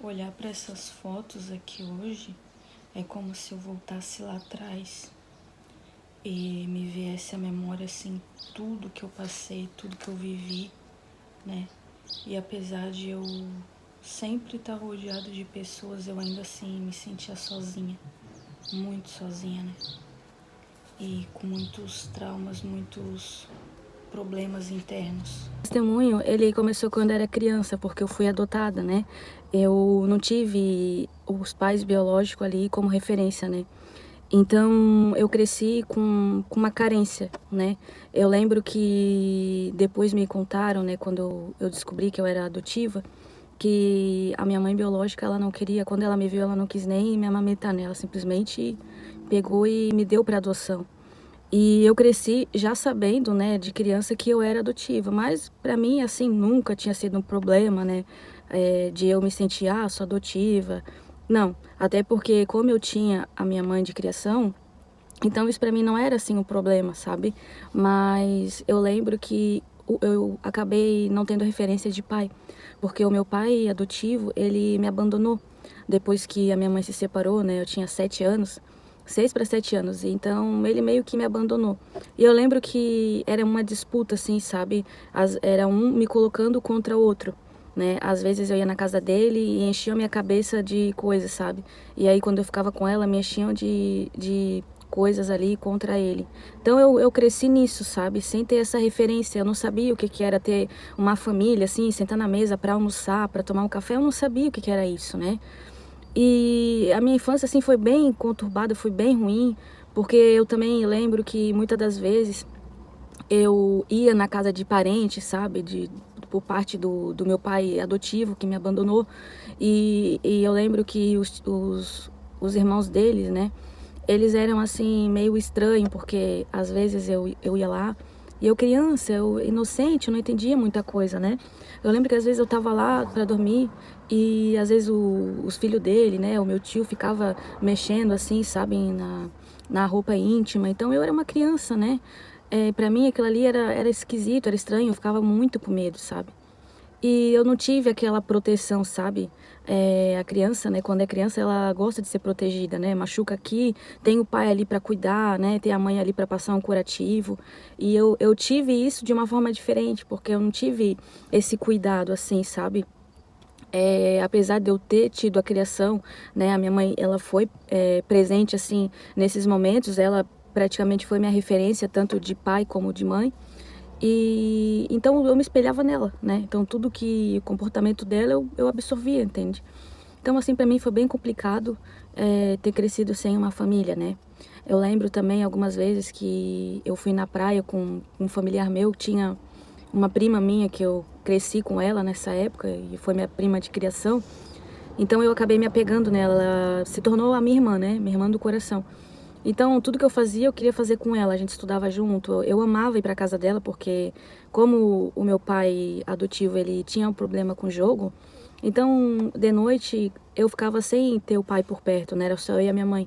Olhar para essas fotos aqui hoje é como se eu voltasse lá atrás e me viesse à memória assim tudo que eu passei, tudo que eu vivi, né? E apesar de eu sempre estar rodeada de pessoas, eu ainda assim me sentia sozinha, muito sozinha, né? E com muitos traumas, muitos problemas internos. O testemunho, ele começou quando eu era criança, porque eu fui adotada, né? Eu não tive os pais biológicos ali como referência, né? Então, eu cresci com uma carência, né? Eu lembro que depois me contaram, né, quando eu descobri que eu era adotiva, que a minha mãe biológica, ela não queria, quando ela me viu, ela não quis nem me amamentar, né? Ela simplesmente pegou e me deu para adoção. E eu cresci já sabendo, né, de criança que eu era adotiva, mas para mim, assim, nunca tinha sido um problema, né, de eu me sentir, sou adotiva. Não, até porque como eu tinha a minha mãe de criação, então isso para mim não era, assim, um problema, sabe? Mas eu lembro que eu acabei não tendo referência de pai, porque o meu pai adotivo, ele me abandonou depois que a minha mãe se separou, né, eu tinha 7 anos. 6 para 7 anos, então ele meio que me abandonou. E eu lembro que era uma disputa, assim, sabe? Era um me colocando contra o outro, né? Às vezes eu ia na casa dele e enchiam minha cabeça de coisas, sabe? E aí quando eu ficava com ela, me enchiam de coisas ali contra ele. Então eu cresci nisso, sabe? Sem ter essa referência. Eu não sabia o que que era ter uma família, assim, sentar na mesa para almoçar, para tomar um café. Eu não sabia o que que era isso, né? E a minha infância, assim, foi bem conturbada, foi bem ruim, porque eu também lembro que muitas das vezes eu ia na casa de parentes, sabe, por parte do meu pai adotivo, que me abandonou, e eu lembro que os irmãos deles, né, eles eram, assim, meio estranhos, porque às vezes eu ia lá, e eu criança, eu inocente, eu não entendia muita coisa, né? Eu lembro que às vezes eu tava lá para dormir e às vezes os filhos dele, né, o meu tio ficava mexendo assim, sabe, na roupa íntima. Então eu era uma criança, né? Para mim aquilo ali era esquisito, era estranho, eu ficava muito com medo, sabe? E eu não tive aquela proteção, sabe? A criança, né? Quando é criança, ela gosta de ser protegida, né? Machuca aqui, tem o pai ali para cuidar, né? Tem a mãe ali para passar um curativo. E eu tive isso de uma forma diferente, porque eu não tive esse cuidado, assim, sabe? Apesar de eu ter tido a criação, né? A minha mãe, ela foi presente, assim, nesses momentos. Ela praticamente foi minha referência, tanto de pai como de mãe. E então eu me espelhava nela, né? Então tudo que o comportamento dela eu absorvia, entende? Então assim para mim foi bem complicado ter crescido sem uma família, né? Eu lembro também algumas vezes que eu fui na praia com um familiar meu, tinha uma prima minha que eu cresci com ela nessa época e foi minha prima de criação. Então eu acabei me apegando nela, ela se tornou a minha irmã, né? Minha irmã do coração. Então, tudo que eu fazia, eu queria fazer com ela. A gente estudava junto. Eu amava ir para casa dela porque, como o meu pai adotivo, ele tinha um problema com jogo, então, de noite, eu ficava sem ter o pai por perto, né? Era só eu e a minha mãe.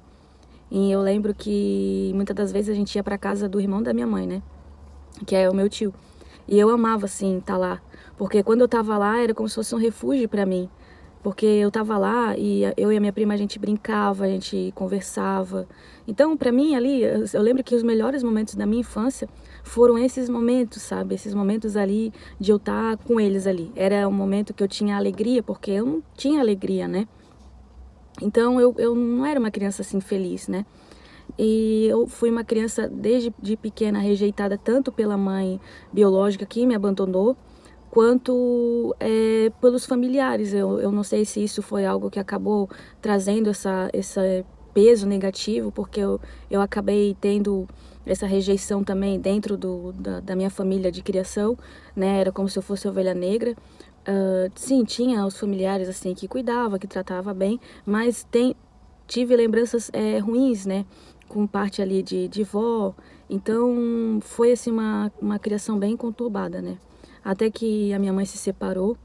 E eu lembro que muitas das vezes a gente ia para casa do irmão da minha mãe, né? Que é o meu tio. E eu amava, assim, estar lá. Porque quando eu tava lá, era como se fosse um refúgio para mim. Porque eu tava lá e eu e a minha prima, a gente brincava, a gente conversava. Então, para mim, ali, eu lembro que os melhores momentos da minha infância foram esses momentos, sabe? Esses momentos ali de eu estar com eles ali. Era um momento que eu tinha alegria, porque eu não tinha alegria, né? Então, eu não era uma criança, assim, feliz, né? E eu fui uma criança desde de pequena rejeitada tanto pela mãe biológica que me abandonou, quanto pelos familiares. Eu não sei se isso foi algo que acabou trazendo esse peso negativo, porque eu acabei tendo essa rejeição também dentro da minha família de criação, né? Era como se eu fosse ovelha negra. Sim, tinha os familiares assim que cuidava, que tratava bem, mas tive lembranças ruins, né? Com parte ali de vó. Então foi assim uma criação bem conturbada, né? Até que a minha mãe se separou,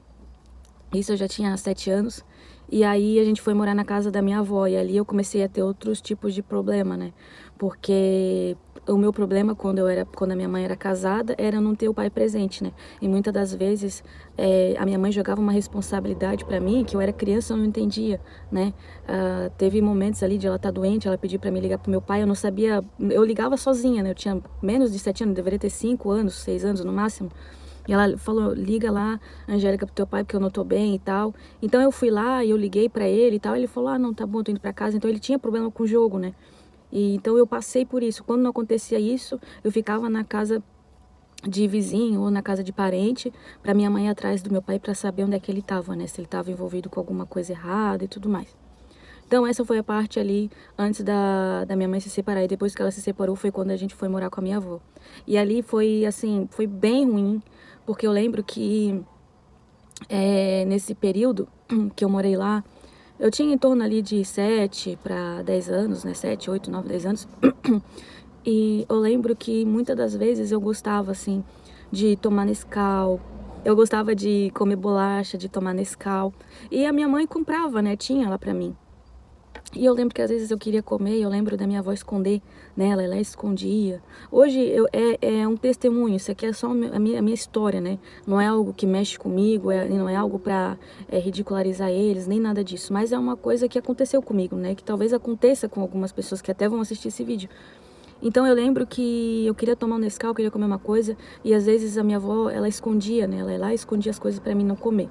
isso eu já tinha 7 anos, e aí a gente foi morar na casa da minha avó, e ali eu comecei a ter outros tipos de problema, né? Porque o meu problema quando a minha mãe era casada era não ter o pai presente, né? E muitas das vezes a minha mãe jogava uma responsabilidade para mim que eu era criança, eu não entendia, né? Teve momentos ali de ela estar doente, ela pediu para me ligar pro meu pai, eu não sabia, eu ligava sozinha, né? Eu tinha menos de 7 anos, deveria ter 5 anos, 6 anos no máximo. E ela falou, liga lá, Angélica, pro teu pai, porque eu não tô bem e tal. Então eu fui lá e eu liguei pra ele e tal. Ele falou, não, tá bom, tô indo pra casa. Então ele tinha problema com o jogo, né? E então eu passei por isso. Quando não acontecia isso, eu ficava na casa de vizinho ou na casa de parente, pra minha mãe ir atrás do meu pai pra saber onde é que ele tava, né? Se ele tava envolvido com alguma coisa errada e tudo mais. Então essa foi a parte ali antes da minha mãe se separar. E depois que ela se separou foi quando a gente foi morar com a minha avó. E ali foi assim, foi bem ruim, porque eu lembro que nesse período que eu morei lá, eu tinha em torno ali de 7 para 10 anos, né? 7, 8, 9, 10 anos. E eu lembro que muitas das vezes eu gostava, assim, de tomar Nescau. Eu gostava de comer bolacha, de tomar Nescau. E a minha mãe comprava, né? Tinha lá pra mim. E eu lembro que às vezes eu queria comer, eu lembro da minha avó esconder, né? Ela escondia. Hoje é um testemunho, isso aqui é só a minha história, né? Não é algo que mexe comigo, não é algo pra ridicularizar eles, nem nada disso. Mas é uma coisa que aconteceu comigo, né? Que talvez aconteça com algumas pessoas que até vão assistir esse vídeo. Então eu lembro que eu queria tomar um Nescau, eu queria comer uma coisa, e às vezes a minha avó, ela escondia, né? Ela ia lá e escondia as coisas pra mim não comer.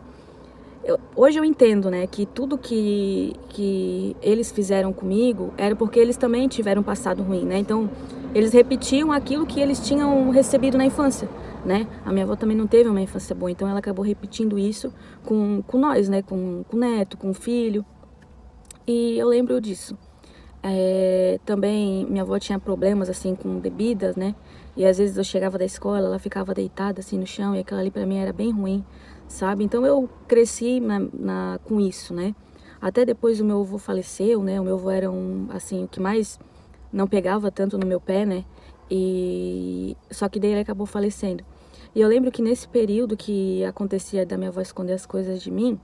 Hoje eu entendo, né, que tudo que eles fizeram comigo era porque eles também tiveram um passado ruim, né? Então, eles repetiam aquilo que eles tinham recebido na infância, né? A minha avó também não teve uma infância boa, então ela acabou repetindo isso com nós, né? Com o neto, com o filho. E eu lembro disso. Também minha avó tinha problemas assim com bebidas, né? E às vezes eu chegava da escola, ela ficava deitada assim no chão e aquilo ali pra mim era bem ruim, sabe? Então eu cresci com isso, né? Até depois o meu avô faleceu, né? O meu avô era assim, o que mais não pegava tanto no meu pé, né? E só que daí ele acabou falecendo. E eu lembro que nesse período que acontecia da minha avó esconder as coisas de mim,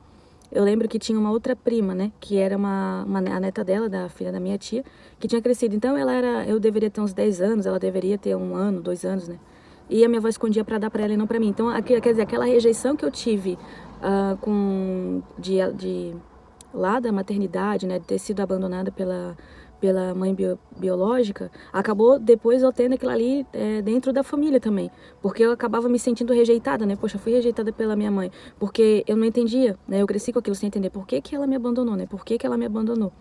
eu lembro que tinha uma outra prima, né? Que era a neta dela, da filha da minha tia, que tinha crescido. Então eu deveria ter uns 10 anos, ela deveria ter 1 ano, 2 anos, né? E a minha avó escondia pra dar pra ela e não pra mim. Então, quer dizer, aquela rejeição que eu tive lá da maternidade, né? De ter sido abandonada pela mãe biológica, acabou depois eu tendo aquilo ali dentro da família também. Porque eu acabava me sentindo rejeitada, né? Poxa, eu fui rejeitada pela minha mãe. Porque eu não entendia, né? Eu cresci com aquilo sem entender por que que ela me abandonou, né? Por que que ela me abandonou?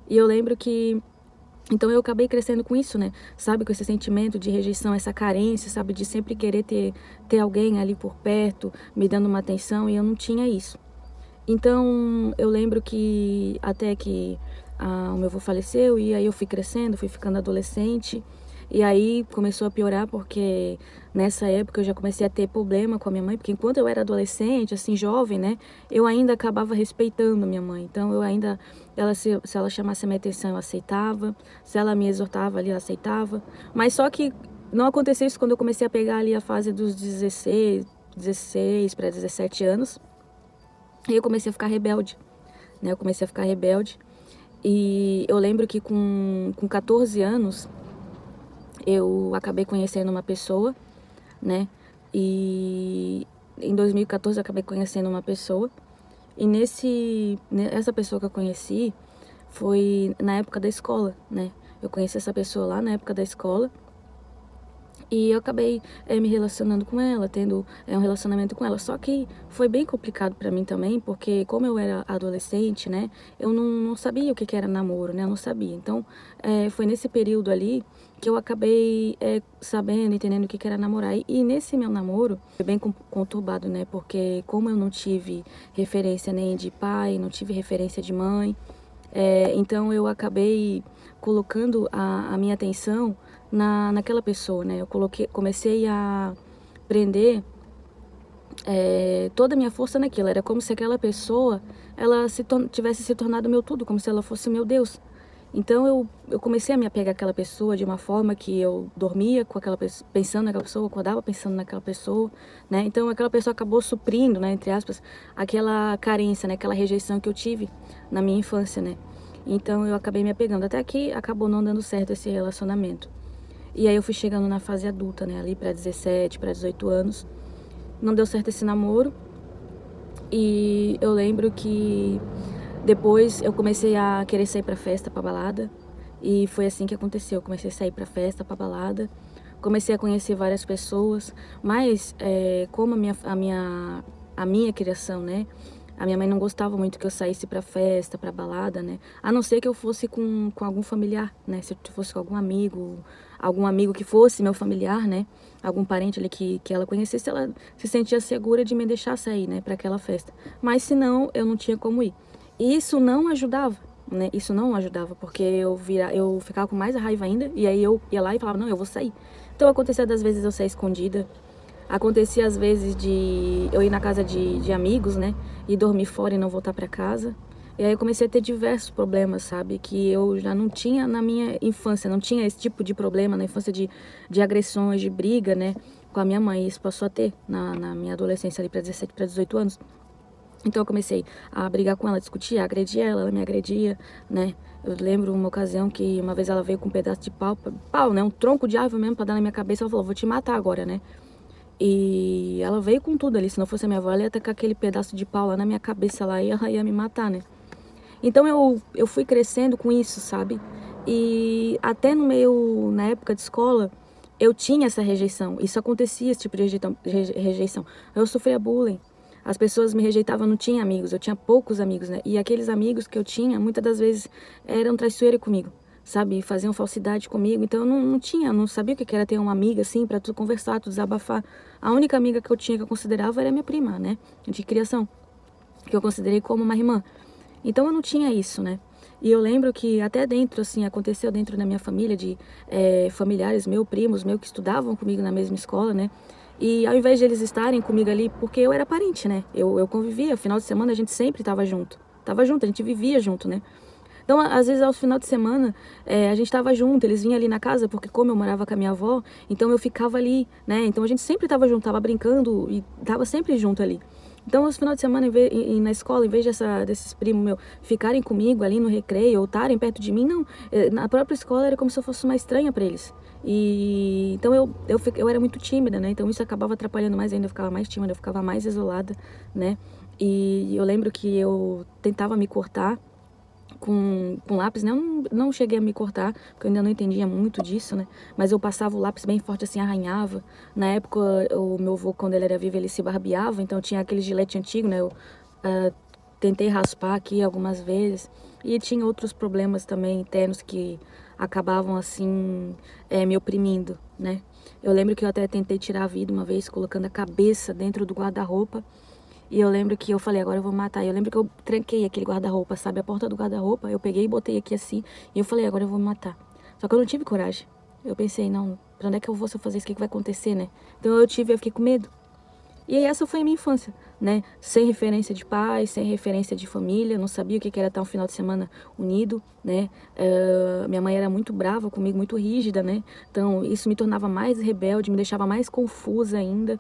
E eu lembro que então eu acabei crescendo com isso, né? Sabe, com esse sentimento de rejeição, essa carência, sabe, de sempre querer ter alguém ali por perto, me dando uma atenção, e eu não tinha isso. Então eu lembro que até que o meu avô faleceu, e aí eu fui crescendo, fui ficando adolescente, e aí começou a piorar porque nessa época eu já comecei a ter problema com a minha mãe, porque enquanto eu era adolescente, assim, jovem, né, eu ainda acabava respeitando minha mãe. Então eu ainda, se ela chamasse a minha atenção, eu aceitava, se ela me exortava ali, eu aceitava. Mas só que não aconteceu isso quando eu comecei a pegar ali a fase dos 16 para 17 anos, e eu comecei a ficar rebelde, né, eu comecei a ficar rebelde. E eu lembro que com 14 anos, eu acabei conhecendo uma pessoa, né? E em 2014 eu acabei conhecendo uma pessoa. E essa pessoa que eu conheci foi na época da escola, né? Eu conheci essa pessoa lá na época da escola. E eu acabei me relacionando com ela, tendo um relacionamento com ela. Só que foi bem complicado pra mim também, porque como eu era adolescente, né? Eu não sabia o que era namoro, né? Eu não sabia. Então, foi nesse período ali que eu acabei sabendo, entendendo o que era namorar. E nesse meu namoro, foi bem conturbado, né? Porque como eu não tive referência nem de pai, não tive referência de mãe, então eu acabei colocando a minha atenção naquela pessoa, né? Eu comecei a prender toda a minha força naquilo. Era como se aquela pessoa, ela tivesse se tornado meu tudo, como se ela fosse meu Deus. Então eu comecei a me apegar àquela pessoa de uma forma que eu dormia com aquela pessoa, pensando naquela pessoa, acordava pensando naquela pessoa, né? Então aquela pessoa acabou suprindo, né, entre aspas, aquela carência, né, aquela rejeição que eu tive na minha infância, né? Então eu acabei me apegando. Até que acabou não dando certo esse relacionamento. E aí eu fui chegando na fase adulta, né? Ali pra 17, pra 18 anos. Não deu certo esse namoro. E eu lembro que depois eu comecei a querer sair pra festa, pra balada. E foi assim que aconteceu. Eu comecei a sair pra festa, pra balada. Comecei a conhecer várias pessoas. Mas como a minha criação, né? A minha mãe não gostava muito que eu saísse pra festa, pra balada, né? A não ser que eu fosse com algum familiar, né? Se eu fosse com algum amigo que fosse meu familiar, né? Algum parente ali que ela conhecesse, ela se sentia segura de me deixar sair, né? Pra aquela festa. Mas se não, eu não tinha como ir. E isso não ajudava, né? Isso não ajudava, porque eu ficava com mais raiva ainda, e aí eu ia lá e falava, não, eu vou sair. Então acontecia das vezes eu sair escondida. Acontecia às vezes de eu ir na casa de amigos, né? E dormir fora e não voltar pra casa. E aí eu comecei a ter diversos problemas, sabe? Que eu já não tinha na minha infância. Não tinha esse tipo de problema na infância de agressões, de briga, né? Com a minha mãe. Isso passou a ter na minha adolescência ali pra 17, pra 18 anos. Então eu comecei a brigar com ela, discutir, a agredir ela, ela me agredia, né? Eu lembro uma ocasião que uma vez ela veio com um pedaço de pau, né? Um tronco de árvore mesmo pra dar na minha cabeça. Ela falou, vou te matar agora, né? E ela veio com tudo ali. Se não fosse a minha avó, ela ia tacar aquele pedaço de pau lá na minha cabeça lá e ela ia me matar, né? Então eu fui crescendo com isso, sabe? E até na época de escola, eu tinha essa rejeição. Isso acontecia, esse tipo de rejeição. Eu sofria bullying. As pessoas me rejeitavam, eu não tinha amigos. Eu tinha poucos amigos, né? E aqueles amigos que eu tinha, muitas das vezes, eram traiçoeiros comigo, sabe? Faziam falsidade comigo. Então eu não sabia o que era ter uma amiga assim pra tu conversar, tu desabafar. A única amiga que eu tinha que eu considerava era minha prima, né? De criação, que eu considerei como uma irmã. Então eu não tinha isso, né? E eu lembro que até dentro, assim, aconteceu dentro da minha família, de familiares meus, primos meus, que estudavam comigo na mesma escola, né? E ao invés de eles estarem comigo ali, porque eu era parente, né? Eu convivia, final de semana a gente sempre tava junto. Tava junto, a gente vivia junto, né? Então, às vezes, aos final de semana, a gente tava junto, eles vinham ali na casa, porque como eu morava com a minha avó, então eu ficava ali, né? Então a gente sempre tava junto, tava brincando e tava sempre junto ali. Então, aos final de semana, na escola, em vez desses primos meus ficarem comigo ali no recreio ou estarem perto de mim, não. Na própria escola era como se eu fosse uma estranha para eles. E então eu era muito tímida, né? Então isso acabava atrapalhando mais ainda, eu ficava mais tímida, eu ficava mais isolada, né? E eu lembro que eu tentava me cortar com lápis, né? Eu não cheguei a me cortar, porque eu ainda não entendia muito disso, né? Mas eu passava o lápis bem forte, assim, arranhava. Na época, o meu avô, quando ele era vivo, ele se barbeava, então tinha aquele gilete antigo, né? Eu tentei raspar aqui algumas vezes. E tinha outros problemas também internos que acabavam, assim, me oprimindo, né? Eu lembro que eu até tentei tirar a vida uma vez, colocando a cabeça dentro do guarda-roupa. E eu lembro que eu falei, agora eu vou matar. E eu lembro que eu tranquei aquele guarda-roupa, sabe? A porta do guarda-roupa, eu peguei e botei aqui assim. E eu falei, agora eu vou me matar. Só que eu não tive coragem. Eu pensei, não, pra onde é que eu vou se eu fazer isso? O que vai acontecer, né? Então eu fiquei com medo. E essa foi a minha infância, né? Sem referência de pai, sem referência de família. Não sabia o que era estar um final de semana unido, né? Minha mãe era muito brava comigo, muito rígida, né? Então isso me tornava mais rebelde, me deixava mais confusa ainda.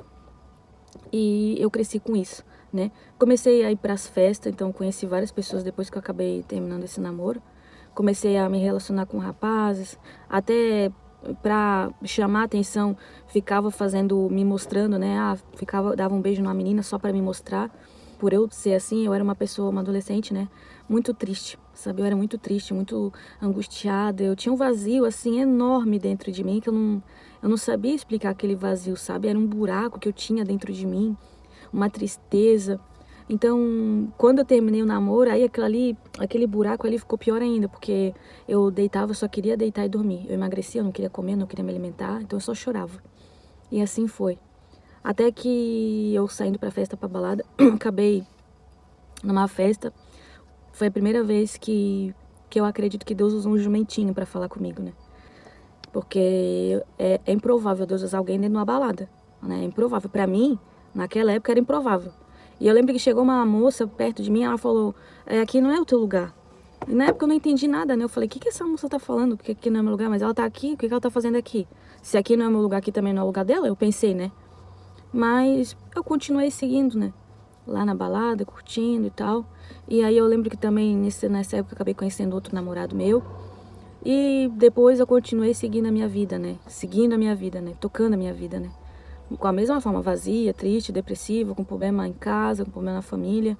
E eu cresci com isso, né? Comecei a ir para as festas, então conheci várias pessoas depois que eu acabei terminando esse namoro. Comecei a me relacionar com rapazes, até para chamar atenção, ficava me mostrando, né? Dava um beijo numa menina só para me mostrar. Por eu ser assim, eu era uma adolescente, né? Muito triste, sabe? Eu era muito triste, muito angustiada. Eu tinha um vazio, assim, enorme dentro de mim, que eu não sabia explicar aquele vazio, sabe? Era um buraco que eu tinha dentro de mim, uma tristeza. Então, quando eu terminei o namoro, aí aquele buraco ali ficou pior ainda, porque eu deitava, só queria deitar e dormir. Eu emagrecia, eu não queria comer, não queria me alimentar, então eu só chorava. E assim foi. Até que eu saindo pra festa, pra balada, acabei numa festa. Foi a primeira vez que eu acredito que Deus usou um jumentinho pra falar comigo, né? Porque é improvável Deus usar alguém dentro de uma balada, né? É improvável. Pra mim, naquela época, era improvável. E eu lembro que chegou uma moça perto de mim, ela falou, aqui não é o teu lugar. E na época eu não entendi nada, né? Eu falei, o que essa moça tá falando? Que aqui não é meu lugar? Mas ela tá aqui, o que ela tá fazendo aqui? Se aqui não é meu lugar, aqui também não é o lugar dela? Eu pensei, né? Mas eu continuei seguindo, né? Lá na balada, curtindo e tal. E aí eu lembro que também nessa época eu acabei conhecendo outro namorado meu. E depois eu continuei seguindo a minha vida, né? Seguindo a minha vida, né? Tocando a minha vida, né? Com a mesma forma, vazia, triste, depressiva, com problema em casa, com problema na família.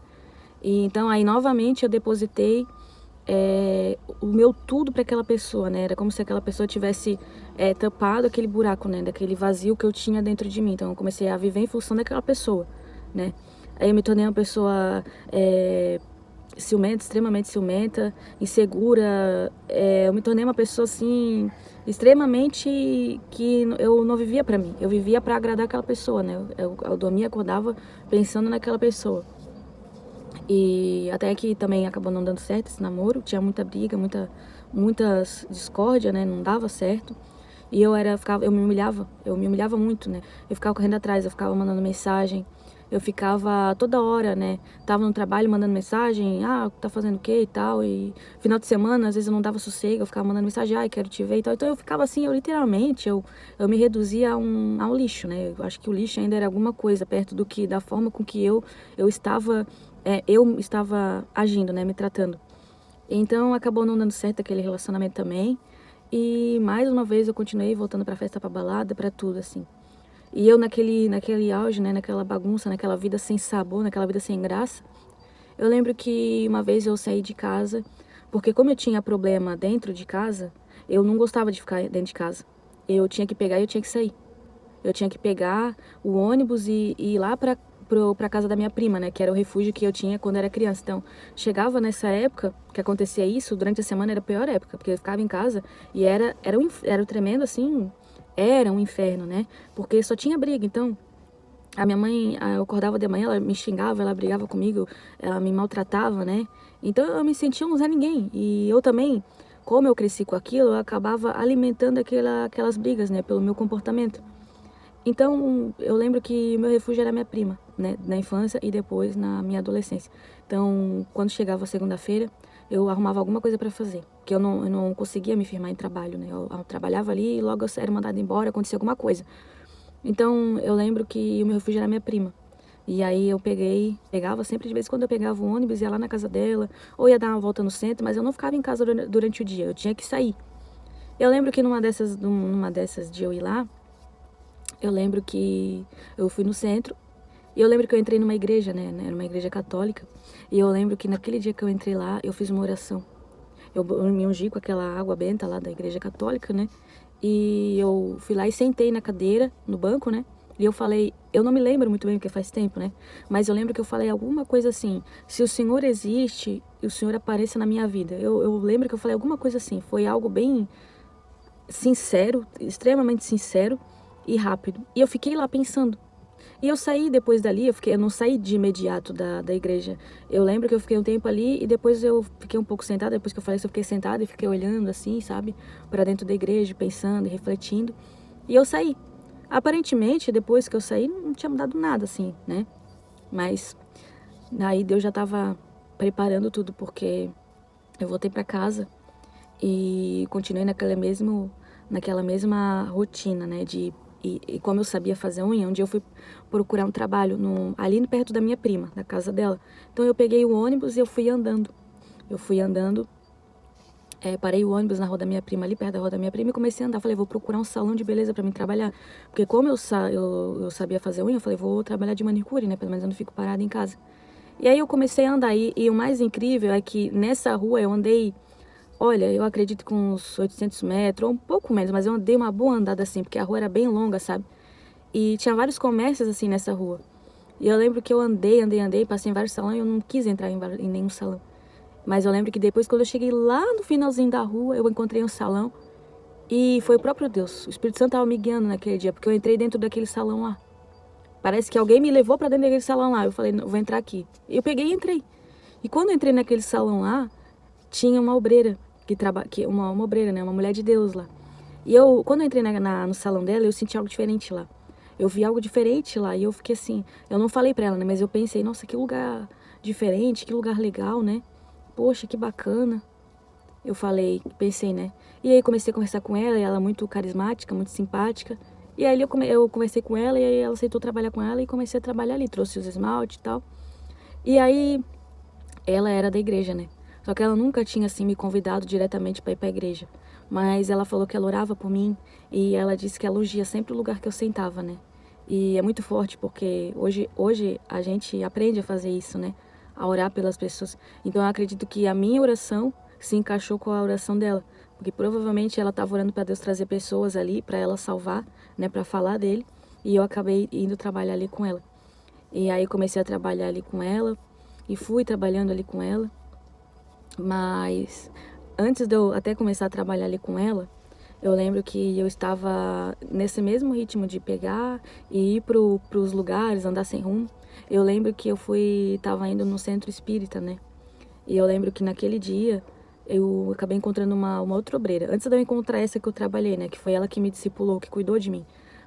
E então aí novamente eu depositei o meu tudo para aquela pessoa, né? Era como se aquela pessoa tivesse tampado aquele buraco, né? Daquele vazio que eu tinha dentro de mim. Então eu comecei a viver em função daquela pessoa, né? Aí eu me tornei uma pessoa ciumenta, extremamente ciumenta, insegura. Eu me tornei uma pessoa assim extremamente que eu não vivia para mim. Eu vivia para agradar aquela pessoa, né? Eu dormia, acordava pensando naquela pessoa. E até que também acabou não dando certo esse namoro, tinha muita briga, muitas discórdia, né? Não dava certo. E eu me humilhava muito, né? Eu ficava correndo atrás, eu ficava mandando mensagem, eu ficava toda hora, né? Tava no trabalho mandando mensagem, tá fazendo o quê e tal. E final de semana, às vezes eu não dava sossego, eu ficava mandando mensagem, quero te ver e tal. Então eu ficava assim, eu me reduzia a um lixo, né? Eu acho que o lixo ainda era alguma coisa perto da forma com que eu estava agindo, né? Me tratando. Então acabou não dando certo aquele relacionamento também. E mais uma vez eu continuei voltando pra festa, pra balada, pra tudo, assim. E eu naquele auge, né, naquela bagunça, naquela vida sem sabor, naquela vida sem graça, eu lembro que uma vez eu saí de casa, porque como eu tinha problema dentro de casa, eu não gostava de ficar dentro de casa. Eu tinha que pegar e eu tinha que sair. Eu tinha que pegar o ônibus e ir lá pra casa da minha prima, né? Que era o refúgio que eu tinha quando era criança. Então, chegava nessa época que acontecia isso, durante a semana era a pior época, porque eu ficava em casa e era um tremendo, assim, era um inferno, né? Porque só tinha briga. Então, a minha mãe, eu acordava de manhã, ela me xingava, ela brigava comigo, ela me maltratava, né? Então, eu me sentia um Zé Ninguém. E eu também, como eu cresci com aquilo, eu acabava alimentando aquelas brigas, né? Pelo meu comportamento. Então, eu lembro que meu refúgio era minha prima, né, na infância e depois na minha adolescência. Então, quando chegava segunda-feira, eu arrumava alguma coisa para fazer, porque eu não conseguia me firmar em trabalho, né? Eu trabalhava ali e logo eu era mandada embora, acontecia alguma coisa. Então, eu lembro que o meu refúgio era minha prima. E aí eu pegava sempre, de vez em quando eu pegava o ônibus, ia lá na casa dela, ou ia dar uma volta no centro, mas eu não ficava em casa durante o dia, eu tinha que sair. Eu lembro que numa dessas de eu ir lá, eu lembro que eu fui no centro e eu lembro que eu entrei numa igreja, né? Era uma igreja católica. E eu lembro que naquele dia que eu entrei lá, eu fiz uma oração. Eu me ungi com aquela água benta lá da igreja católica, né? E eu fui lá e sentei na cadeira, no banco, né? E eu falei, eu não me lembro muito bem porque faz tempo, né? Mas eu lembro que eu falei alguma coisa assim: se o Senhor existe, o Senhor apareça na minha vida. Eu lembro que eu falei alguma coisa assim. Foi algo bem sincero, extremamente sincero e rápido. E eu fiquei lá pensando. E eu saí depois dali, eu não saí de imediato da igreja. Eu lembro que eu fiquei um tempo ali e depois eu fiquei um pouco sentada. Depois que eu falei isso, eu fiquei sentada e fiquei olhando assim, sabe? Para dentro da igreja, pensando e refletindo. E eu saí. Aparentemente, depois que eu saí, não tinha mudado nada, assim, né? Mas aí Deus já estava preparando tudo, porque eu voltei para casa e continuei naquela mesma rotina, né? E como eu sabia fazer unha, um dia eu fui procurar um trabalho ali perto da minha prima, da casa dela. Então eu peguei o ônibus e eu fui andando. Parei o ônibus na rua da minha prima, ali perto da rua da minha prima, e comecei a andar. Falei, vou procurar um salão de beleza pra mim trabalhar. Porque como eu sabia fazer unha, eu falei, vou trabalhar de manicure, né? Pelo menos eu não fico parada em casa. E aí eu comecei a andar. E o mais incrível é que nessa rua eu andei, olha, eu acredito com uns 800 metros, ou um pouco menos, mas eu andei uma boa andada assim, porque a rua era bem longa, sabe? E tinha vários comércios assim nessa rua. E eu lembro que eu andei, passei em vários salões e eu não quis entrar em nenhum salão. Mas eu lembro que depois, quando eu cheguei lá no finalzinho da rua, eu encontrei um salão e foi o próprio Deus. O Espírito Santo estava me guiando naquele dia, porque eu entrei dentro daquele salão lá. Parece que alguém me levou para dentro daquele salão lá. Eu falei, não, vou entrar aqui. Eu peguei e entrei. E quando eu entrei naquele salão lá, tinha uma obreira, uma obreira, né? Uma mulher de Deus lá. E quando eu entrei no salão dela, eu senti algo diferente lá. Eu vi algo diferente lá e eu fiquei assim, eu não falei pra ela, né? Mas eu pensei, nossa, que lugar diferente, que lugar legal, né? Poxa, que bacana. Pensei, né? E aí comecei a conversar com ela, e ela muito carismática, muito simpática. E aí eu conversei com ela, e aí ela aceitou trabalhar com ela e comecei a trabalhar ali, trouxe os esmaltes e tal. E aí ela era da igreja, né? Só que ela nunca tinha, assim, me convidado diretamente para ir para a igreja. Mas ela falou que ela orava por mim e ela disse que elogia sempre o lugar que eu sentava, né? E é muito forte porque hoje a gente aprende a fazer isso, né? A orar pelas pessoas. Então eu acredito que a minha oração se encaixou com a oração dela, porque provavelmente ela estava orando para Deus trazer pessoas ali para ela salvar, né, para falar dele, e eu acabei indo trabalhar ali com ela. E aí comecei a trabalhar ali com ela e fui trabalhando ali com ela. Mas antes de eu até começar a trabalhar ali com ela, eu lembro que eu estava nesse mesmo ritmo de pegar e ir pros lugares, andar sem rumo. Eu lembro que estava indo no centro espírita, né? E eu lembro que naquele dia eu acabei encontrando uma outra obreira. Antes de eu encontrar essa que eu trabalhei, né? Que foi ela que me discipulou, que cuidou de mim.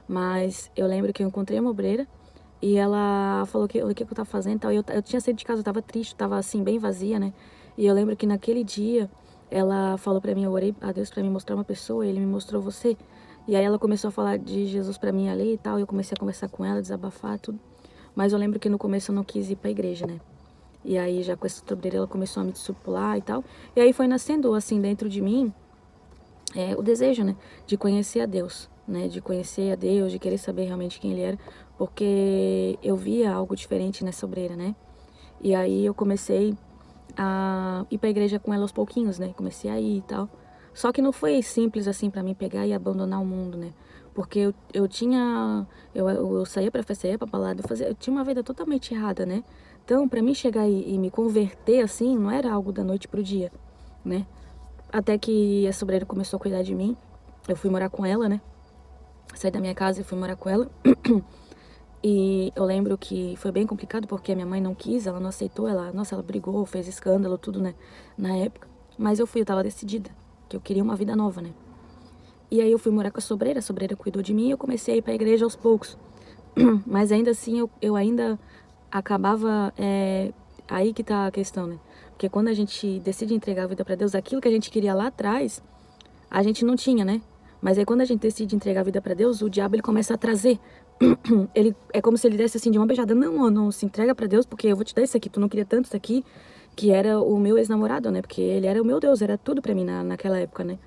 Mas eu lembro que eu encontrei uma obreira e ela falou o que eu tava fazendo e tal. E eu tinha saído de casa, eu tava triste, tava assim, bem vazia, né? E eu lembro que naquele dia ela falou pra mim, eu orei a Deus pra me mostrar uma pessoa, e ele me mostrou você. E aí ela começou a falar de Jesus pra mim ali e tal, e eu comecei a conversar com ela, desabafar, tudo. Mas eu lembro que no começo eu não quis ir pra igreja, né? E aí já com essa obreira ela começou a me discipular e tal. E aí foi nascendo assim dentro de mim o desejo, né? De conhecer a Deus, né? De conhecer a Deus, de querer saber realmente quem Ele era. Porque eu via algo diferente nessa obreira, né? E aí eu comecei a ir pra igreja com ela aos pouquinhos, né? Comecei a ir e tal. Só que não foi simples assim pra mim pegar e abandonar o mundo, né? Porque eu saía pra festa, saía pra balada, eu tinha uma vida totalmente errada, né? Então, pra mim chegar e me converter assim, não era algo da noite pro dia, né? Até que a sobreira começou a cuidar de mim, eu fui morar com ela, né? Saí da minha casa e fui morar com ela. E eu lembro que foi bem complicado porque a minha mãe não quis, ela não aceitou, ela brigou, fez escândalo, tudo, né, na época. Mas eu tava decidida, que eu queria uma vida nova, né. E aí eu fui morar com a sobreira cuidou de mim e eu comecei a ir pra igreja aos poucos. Mas ainda assim eu ainda acabava, aí que tá a questão, né. Porque quando a gente decide entregar a vida pra Deus, aquilo que a gente queria lá atrás, a gente não tinha, né. Mas aí quando a gente decide entregar a vida pra Deus, o diabo ele começa a trazer. Ele é como se ele desse assim de uma beijada, não se entrega pra Deus, porque eu vou te dar isso aqui, tu não queria tanto isso aqui, que era o meu ex-namorado, né, porque ele era o meu Deus, era tudo pra mim naquela época, né.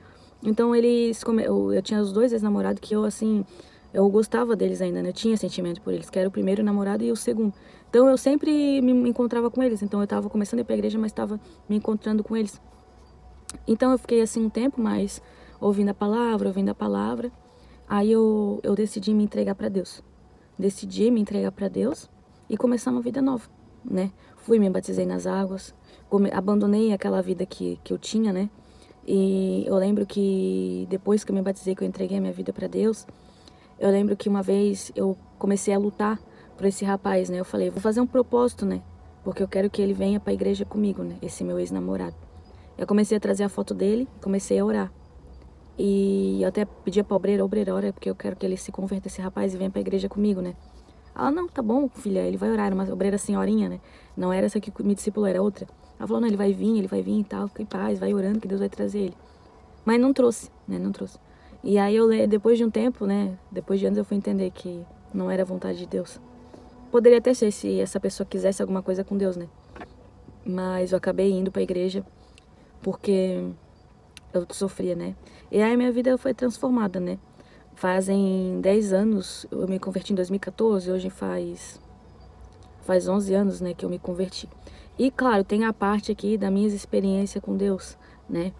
Então eu tinha os dois ex-namorados que eu, assim, eu gostava deles ainda, né, eu tinha sentimento por eles, que era o primeiro namorado e o segundo. Então eu sempre me encontrava com eles, então eu tava começando a ir pra igreja, mas tava me encontrando com eles. Então eu fiquei assim um tempo, mas ouvindo a palavra, aí eu decidi me entregar pra Deus. Decidi me entregar pra Deus e começar uma vida nova, né? Me batizei nas águas, abandonei aquela vida que eu tinha, né? E eu lembro que depois que eu me batizei, que eu entreguei a minha vida pra Deus, eu lembro que uma vez eu comecei a lutar por esse rapaz, né? Eu falei, vou fazer um propósito, né? Porque eu quero que ele venha pra igreja comigo, né? Esse meu ex-namorado. Eu comecei a trazer a foto dele, comecei a orar. E eu até pedi pra obreira, ora, porque eu quero que ele se converta, esse rapaz, e venha pra igreja comigo, né? Ela, não, tá bom, filha, ele vai orar. Era uma obreira senhorinha, né? Não era essa que me discipulou, era outra. Ela falou, não, ele vai vir e tal, fica em paz, vai orando que Deus vai trazer ele. Mas não trouxe, né? Não trouxe. E aí depois de um tempo, né? Depois de anos eu fui entender que não era vontade de Deus. Poderia até ser se essa pessoa quisesse alguma coisa com Deus, né? Mas eu acabei indo pra igreja porque eu sofria, né? E aí minha vida foi transformada, né? Fazem 10 anos, eu me converti em 2014, hoje faz 11 anos, né, que eu me converti. E claro, tem a parte aqui da minha experiência com Deus, né?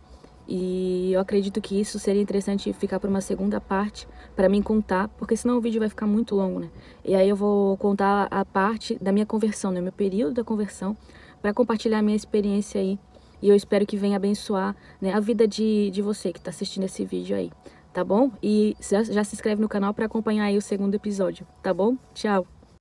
E eu acredito que isso seria interessante ficar para uma segunda parte, para mim contar, porque senão o vídeo vai ficar muito longo, né? E aí eu vou contar a parte da minha conversão, né? Meu período da conversão, para compartilhar a minha experiência aí. E eu espero que venha abençoar, né, a vida de você que está assistindo esse vídeo aí, tá bom? E já se inscreve no canal para acompanhar aí o segundo episódio, tá bom? Tchau!